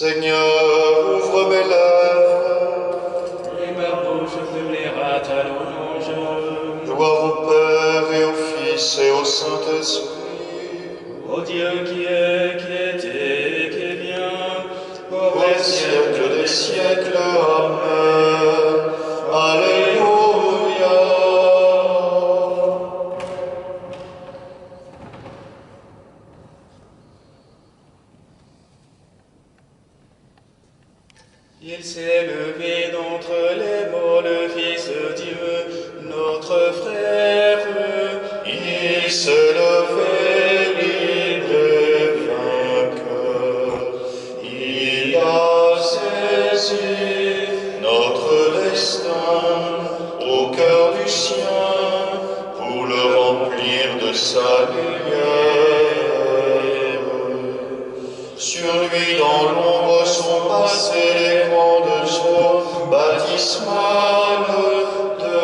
Seigneur, ouvre mes lèvres. Et ma bouche publiera ta louange. Gloire au Père et au Fils et au Saint-Esprit. Ô Dieu qui est, qui était, qui vient, Pour les siècles des siècles. Amen. Alléluia. Il s'est levé d'entre les morts, le Fils de Dieu, notre frère. Il s'est levé libre et vainqueur. Il a saisi notre destin au cœur du sien pour le remplir de sa lumière. Sur lui dans l'ombre sont passées les grandes eaux baptismales de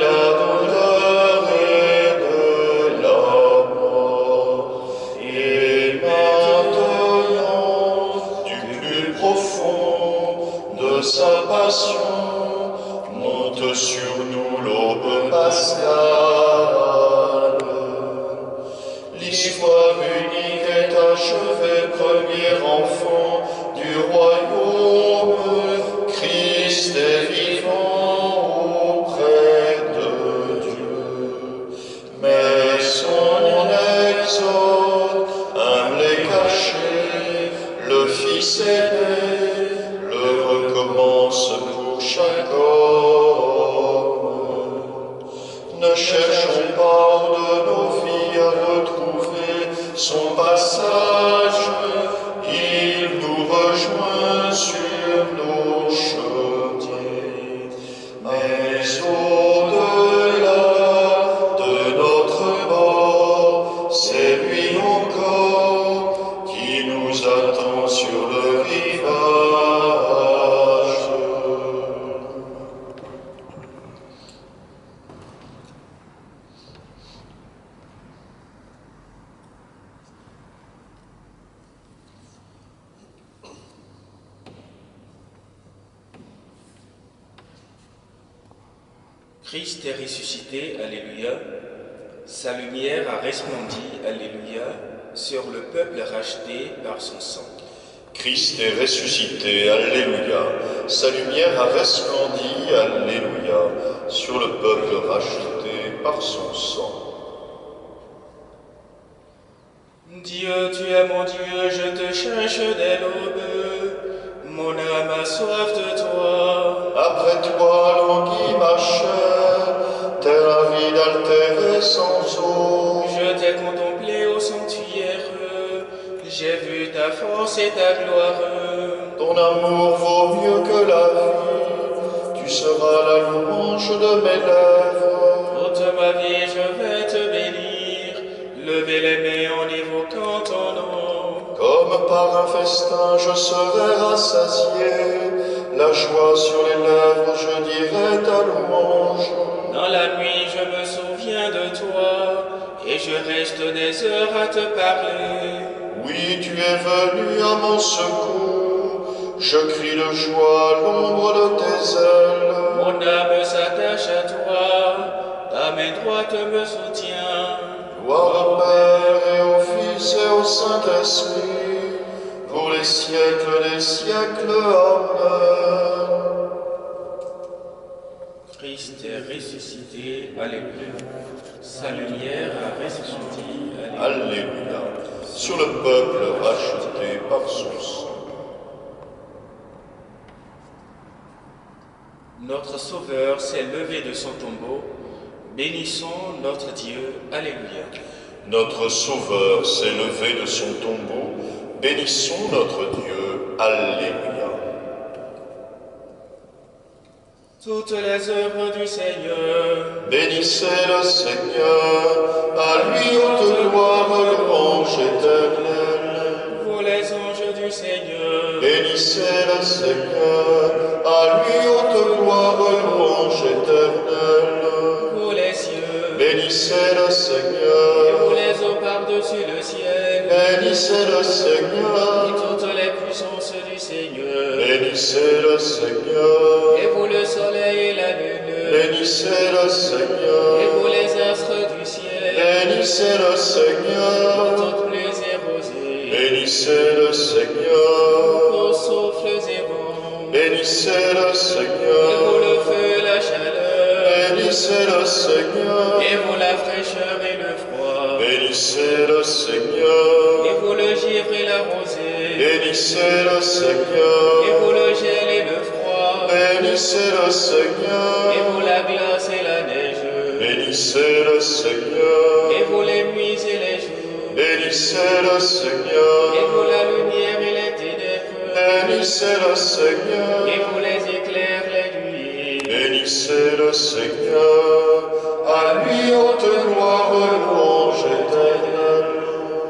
la douleur et de la mort. Et maintenant, du plus profond de sa passion, monte sur nous l'aube pascale. L'histoire unique est achevée, premier enfant du royaume. Christ est vivant auprès de Dieu. Mais son exode, humble et caché, le Fils aimé, le recommence pour chaque homme. Ne cherchons pas hors de nos vies à retrouver son passage. Il nous rejoint sur nos chaudiers. Mais au-delà de notre bord, c'est lui encore qui nous attend sur le rivage. Christ est ressuscité, alléluia. Sa lumière a resplendi, alléluia, sur le peuple racheté par son sang. Christ est ressuscité, alléluia. Sa lumière a resplendi, alléluia, sur le peuple racheté par son sang. Dieu, tu es mon Dieu, je te cherche dès l'aube. Mon âme a soif de toi. Après toi languit ma chair, terre aride altérée sans eau. Je t'ai contemplé au sanctuaire, j'ai vu ta force et ta gloire. Ton amour vaut mieux que la vie, tu seras la louange de mes lèvres. Toute ma vie je vais te bénir, lever les mains en évoquant ton nom. Comme par un festin je serai rassasié, la joie sur les lèvres je dirai ta louange. Dans la nuit je me souviens de toi, et je reste des heures à te parler. Oui, tu es venu à mon secours, je crie de joie à l'ombre de tes ailes. Mon âme s'attache à toi, ta main droite me soutient. Gloire au Père et au Fils et au Saint-Esprit, pour les siècles des siècles. Amen. Christ est ressuscité, alléluia. Sa lumière a resplendi, alléluia. Alléluia. Sur le peuple racheté par son sang. Notre Sauveur s'est levé de son tombeau. Bénissons notre Dieu, alléluia. Notre Sauveur s'est levé de son tombeau. Bénissons notre Dieu. Alléluia. Toutes les œuvres du Seigneur, Bénissez le Seigneur, à lui haute gloire, louange éternelle. vous les anges du Seigneur, Bénissez le Seigneur, à lui haute gloire, louange éternelle. vous les cieux, Bénissez le et Seigneur, vous les eaux par-dessus le ciel, bénissez le et Seigneur, toutes les puissances du Seigneur. Bénissez le Seigneur. Et vous le soleil et la lune. Bénissez le Seigneur. Et vous les astres du ciel. Bénissez le Seigneur. Toutes pluies et rosées. Bénissez le Seigneur. Vos souffles et vents. Bénissez le Et Seigneur. vous le feu, la chaleur. Bénissez le Seigneur. Et vous la fraîcheur et le froid. Bénissez le Seigneur. Et vous le givre et la rosée. Bénissez le Et Seigneur. vous le gel et le froid. Bénissez le Seigneur. Et vous la glace et la neige. Bénissez le Seigneur. Et vous les nuits et les jours. Bénissez le Et Seigneur. vous la lumière et les ténèbres. Bénissez le Seigneur. Et vous les éclairs, les nuits. Bénissez le Seigneur. À lui haute gloire, louange éternelle.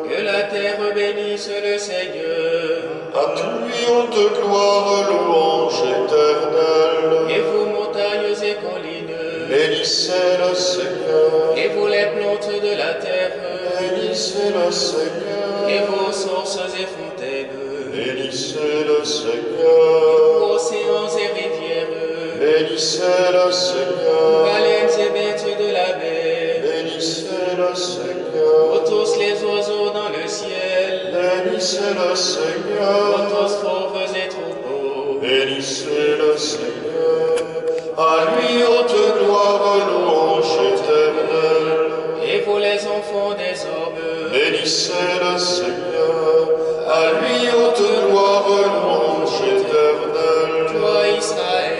Que la terre bénisse le Seigneur. À lui haute gloire, louange éternelle. Et vous montagnes et collines. Bénissez le Seigneur. Et vous les plantes de la terre. Bénissez le Seigneur. Et vos sources et fontaines. Bénissez le Seigneur. Océans et rivières. Bénissez le Seigneur. Baleines et bêtes de la mer. Bénissez le Seigneur. Tous les oiseaux dans le ciel. Bénissez le Seigneur. Tous fauves et troupeaux. Bénissez le Seigneur. À lui haute gloire, louange éternelle. Et vous les enfants des hommes. Bénissez le Seigneur. À lui haute gloire, louange éternelle. Toi Israël.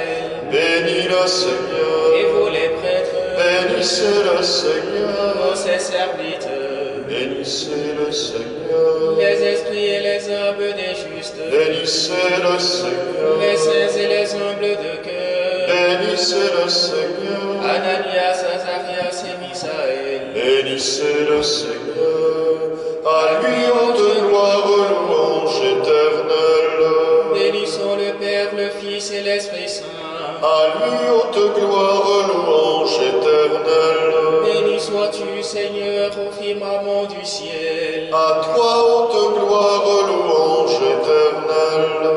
Bénis le Et Seigneur. vous les prêtres. Bénissez le Seigneur. Vous ses serviteurs. Bénissez le Seigneur. Les esprits et les âmes des justes. Bénissez le Seigneur. Les saints et les humbles de cœur. Bénissez le Seigneur. Ananias, Azarias et Misaël. Bénissez le Seigneur. À lui haute gloire, louange éternelle. Bénissons le Père, le Fils et l'Esprit Saint. À lui haute gloire, louange éternelle. Béni sois-tu, Seigneur, au firmament du ciel. À toi haute gloire, louange éternelle.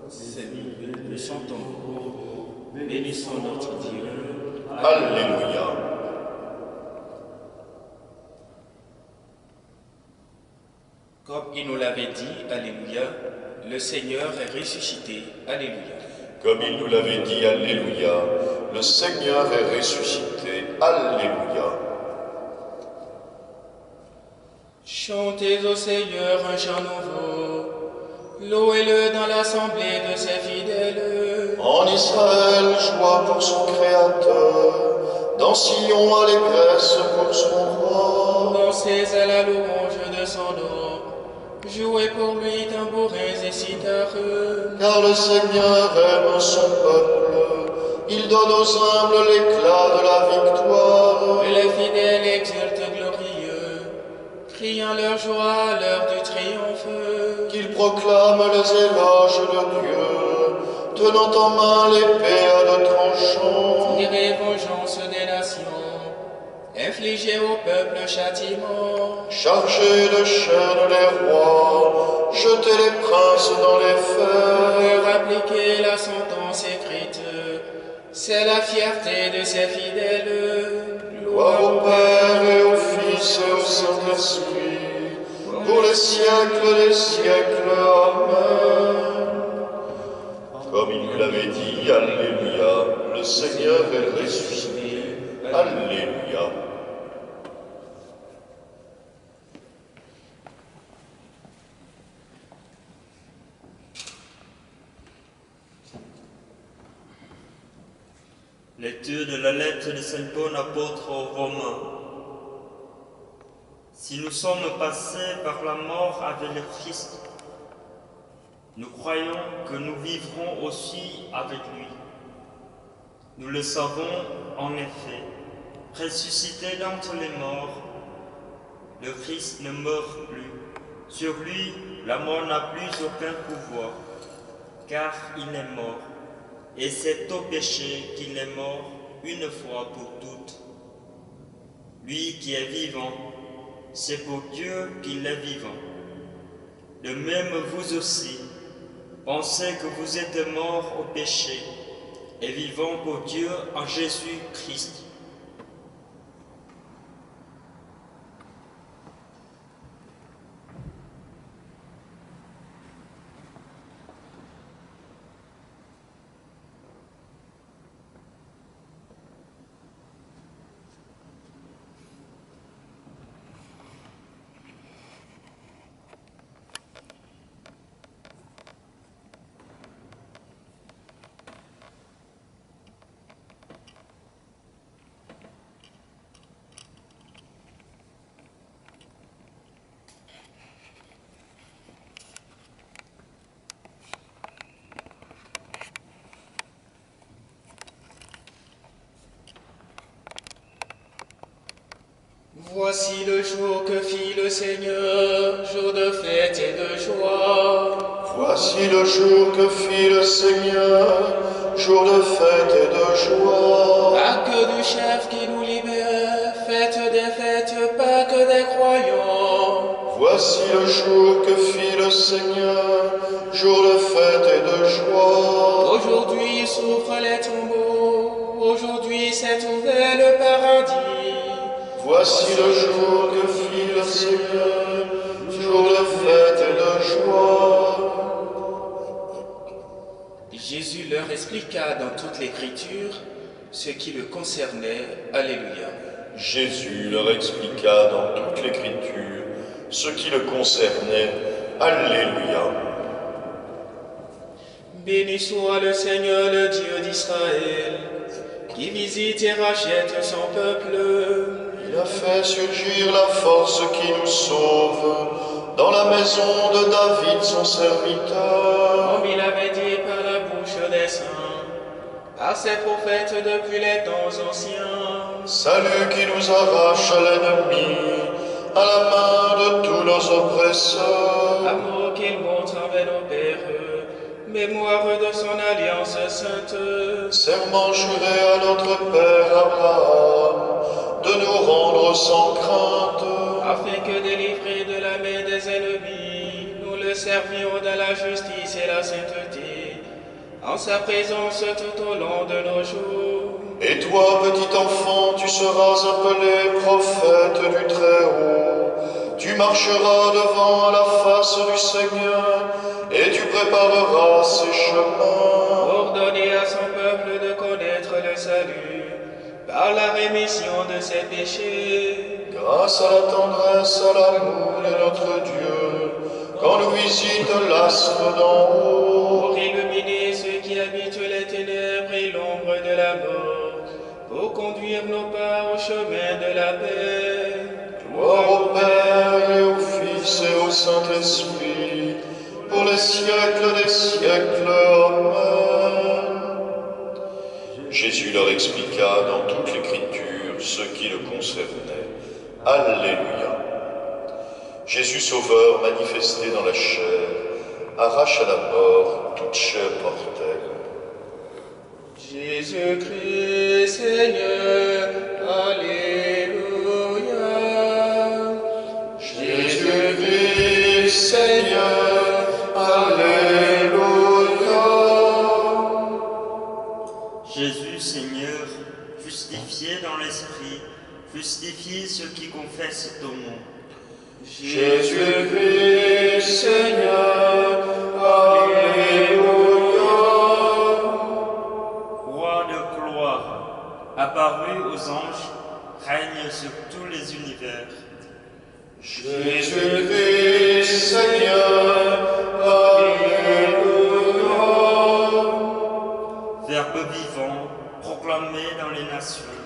Seigneur, nous chantons. Bénissons notre Dieu. Alléluia. Comme il nous l'avait dit, Alléluia, le Seigneur est ressuscité. Alléluia. Comme il nous l'avait dit, Alléluia, le Seigneur est ressuscité. Alléluia. Chantez au Seigneur un chant nouveau. Louez-le dans l'assemblée de ses fidèles. En Israël, joie pour son Créateur. Dans Sion, allégresse pour son roi. Dansez à la louange de son nom. Jouez pour lui tambourins et cithares. Car le Seigneur aime son peuple. Il donne aux humbles l'éclat de la victoire. Que les fidèles exultent glorieux, criant leur joie à l'heure du triomphe. Qu'il proclame les éloges de Dieu, tenant en main l'épée à deux tranchants. Tirez vengeance des nations, infligez au peuple châtiment. Chargez de chaînes les rois, jetez les princes dans les fers. Leur appliquer la sentence écrite, c'est la fierté de ses fidèles. Gloire au Père et au Fils et au Saint-Esprit, pour les siècles des siècles. Amen. Comme il nous l'avait dit, Alléluia, le Seigneur est ressuscité. Alléluia. Lecture de la lettre de Saint Paul apôtre aux Romains. Si nous sommes passés par la mort avec le Christ, nous croyons que nous vivrons aussi avec lui. Nous le savons en effet, ressuscité d'entre les morts, le Christ ne meurt plus. Sur lui, la mort n'a plus aucun pouvoir, car il est mort. Et c'est au péché qu'il est mort une fois pour toutes. Lui qui est vivant, c'est pour Dieu qu'il est vivant. De même vous aussi, pensez que vous êtes morts au péché et vivants pour Dieu en Jésus-Christ. Voici le jour que fit le Seigneur, jour de fête et de joie. Voici le jour que fit le Seigneur, jour de fête et de joie. Pâques du chef qui nous libère, fête des fêtes, Pâques des croyants. Voici le jour que fit le Seigneur, jour de fête et de joie. Aujourd'hui s'ouvrent les tombeaux, aujourd'hui s'est ouvert le paradis. Voici le jour que fit le Seigneur, jour de fête et de joie. Jésus leur expliqua dans toute l'Écriture ce qui le concernait. Alléluia. Jésus leur expliqua dans toute l'Écriture ce qui le concernait. Alléluia. Béni soit le Seigneur, le Dieu d'Israël, qui visite et rachète son peuple. Il a fait surgir la force qui nous sauve dans la maison de David son serviteur. Comme il avait dit par la bouche des saints, par ses prophètes depuis les temps anciens. Salut qui nous arrache à l'ennemi, à la main de tous nos oppresseurs. Amour qu'il montre avec nos pères, mémoire de son alliance sainte. Serment juré à notre Père Abraham, de nous rendre sans crainte. Afin que délivrés de la main des ennemis, nous le servions dans la justice et la sainteté, en sa présence tout au long de nos jours. Et toi, petit enfant, tu seras appelé prophète du Très-Haut. Tu marcheras devant la face du Seigneur, et tu prépareras ses chemins. Pour donner à son peuple de connaître le salut, par la rémission de ses péchés. Grâce à la tendresse, à l'amour de notre Dieu, quand nous visite l'astre d'en haut. Pour illuminer ceux qui habitent les ténèbres et l'ombre de la mort, pour conduire nos pas au chemin de la paix. Gloire au Père et au Fils et au Saint-Esprit, pour les siècles des siècles. Amen. Jésus leur expliqua dans toute l'Écriture ce qui le concernait. Alléluia. Jésus Sauveur manifesté dans la chair, arrache à la mort toute chair mortelle. Jésus-Christ, Seigneur, Alléluia. Jésus-Christ, Seigneur, Alléluia. Jésus, Seigneur, justifié dans l'esprit, justifie ceux qui confessent ton nom. Jésus-Christ, Seigneur, Alléluia. Roi de gloire, apparu aux anges, règne sur tous les univers. Jésus-Christ, Seigneur, Alléluia. Verbe vivant, proclamé dans les nations,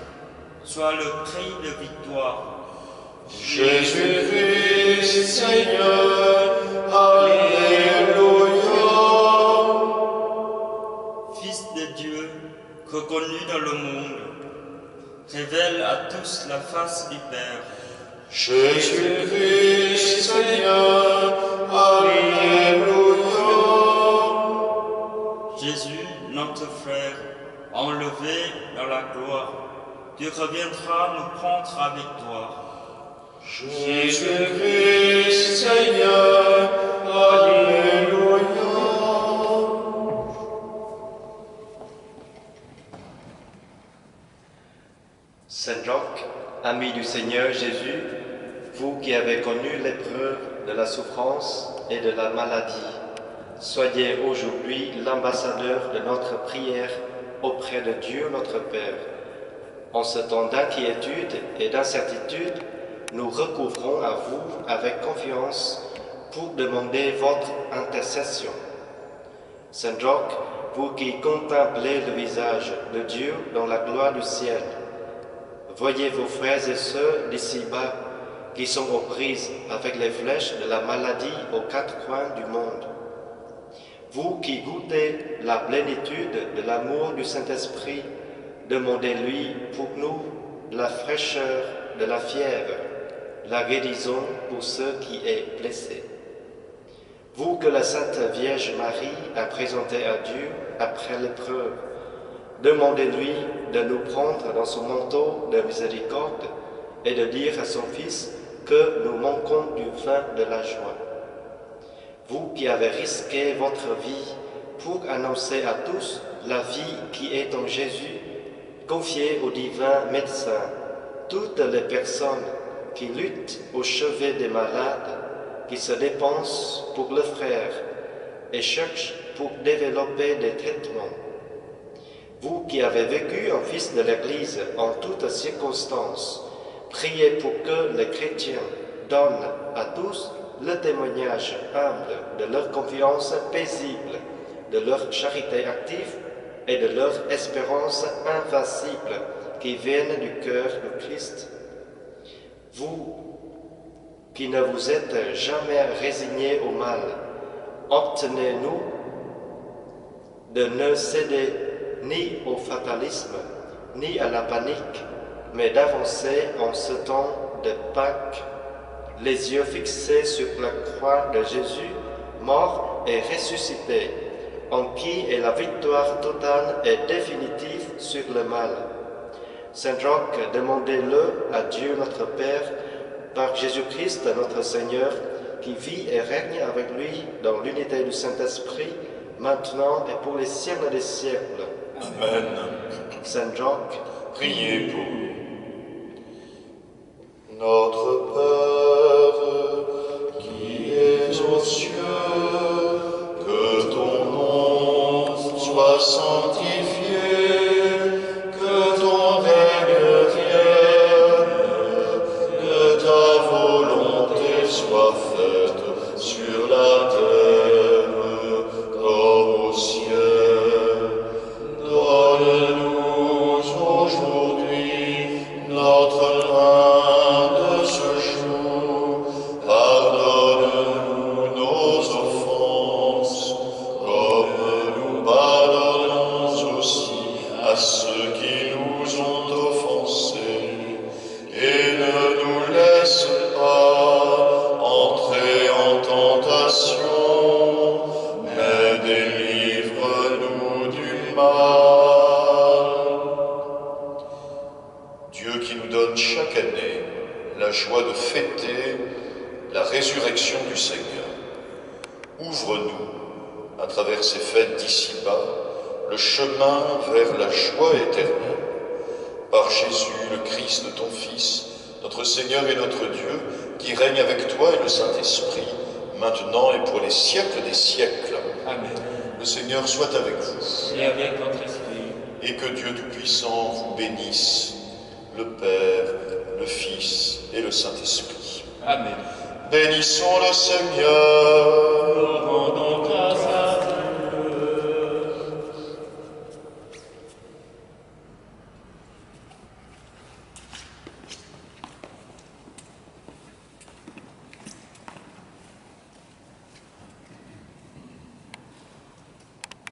soit le cri de victoire. Jésus-Christ, Seigneur, Alléluia. Fils de Dieu, reconnu dans le monde, révèle à tous la face du Père. Jésus-Christ, Seigneur, Alléluia. Jésus, notre frère, enlevé dans la gloire, tu reviendras nous prendre avec toi. Jésus-Christ, Seigneur, Saint Jacques, ami du Seigneur Jésus, vous qui avez connu l'épreuve de la souffrance et de la maladie, soyez aujourd'hui l'ambassadeur de notre prière auprès de Dieu notre Père. En ce temps d'inquiétude et d'incertitude, nous recouvrons à vous avec confiance pour demander votre intercession. Saint Jacques, vous qui contemplez le visage de Dieu dans la gloire du ciel, voyez vos frères et sœurs d'ici-bas qui sont aux prises avec les flèches de la maladie aux quatre coins du monde. Vous qui goûtez la plénitude de l'amour du Saint-Esprit, demandez-lui pour nous la fraîcheur de la fièvre, la guérison pour ceux qui est blessés. Vous que la Sainte Vierge Marie a présenté à Dieu après l'épreuve, demandez-lui de nous prendre dans son manteau de miséricorde et de dire à son Fils que nous manquons du vin de la joie. Vous qui avez risqué votre vie pour annoncer à tous la vie qui est en Jésus, confiez au divin médecin toutes les personnes qui luttent au chevet des malades, qui se dépensent pour le frère et cherchent pour développer des traitements. Vous qui avez vécu en fils de l'Église en toutes circonstances, priez pour que les chrétiens donnent à tous le témoignage humble de leur confiance paisible, de leur charité active et de leur espérance invincible qui viennent du cœur du Christ. Vous qui ne vous êtes jamais résignés au mal, obtenez-nous de ne céder ni au fatalisme, ni à la panique, mais d'avancer en ce temps de Pâques, les yeux fixés sur la croix de Jésus, mort et ressuscité, en qui est la victoire totale et définitive sur le mal. Saint Jacques, demandez-le à Dieu notre Père, par Jésus-Christ notre Seigneur, qui vit et règne avec lui dans l'unité du Saint-Esprit, maintenant et pour les siècles des siècles. Amen. Saint Jacques, Priez pour nous. Notre Père, qui es aux cieux, que ton nom soit sanctifié, que ton règne vienne, que ta volonté soit faite sur la terre comme au ciel. Donne-nous aujourd'hui notre pain de ce jour. Pardonne-nous nos offenses, comme nous pardonnons aussi à ceux qui nous ont offensés. Et ne nous laisse pas entrer en tentation, mais délivre-nous du mal. Dieu qui nous donne chaque année la joie de fêter la résurrection du Seigneur, ouvre-nous, à travers ces fêtes d'ici-bas, le chemin vers la joie éternelle. Par Jésus, le Christ, ton Fils, notre Seigneur et notre Dieu, qui règne avec toi et le Saint-Esprit, maintenant et pour les siècles des siècles. Amen. Le Seigneur soit avec vous, Et avec votre esprit. et que Dieu Tout-Puissant vous bénisse, le Père, le Fils et le Saint-Esprit. Amen. Bénissons le Seigneur. Nous rendons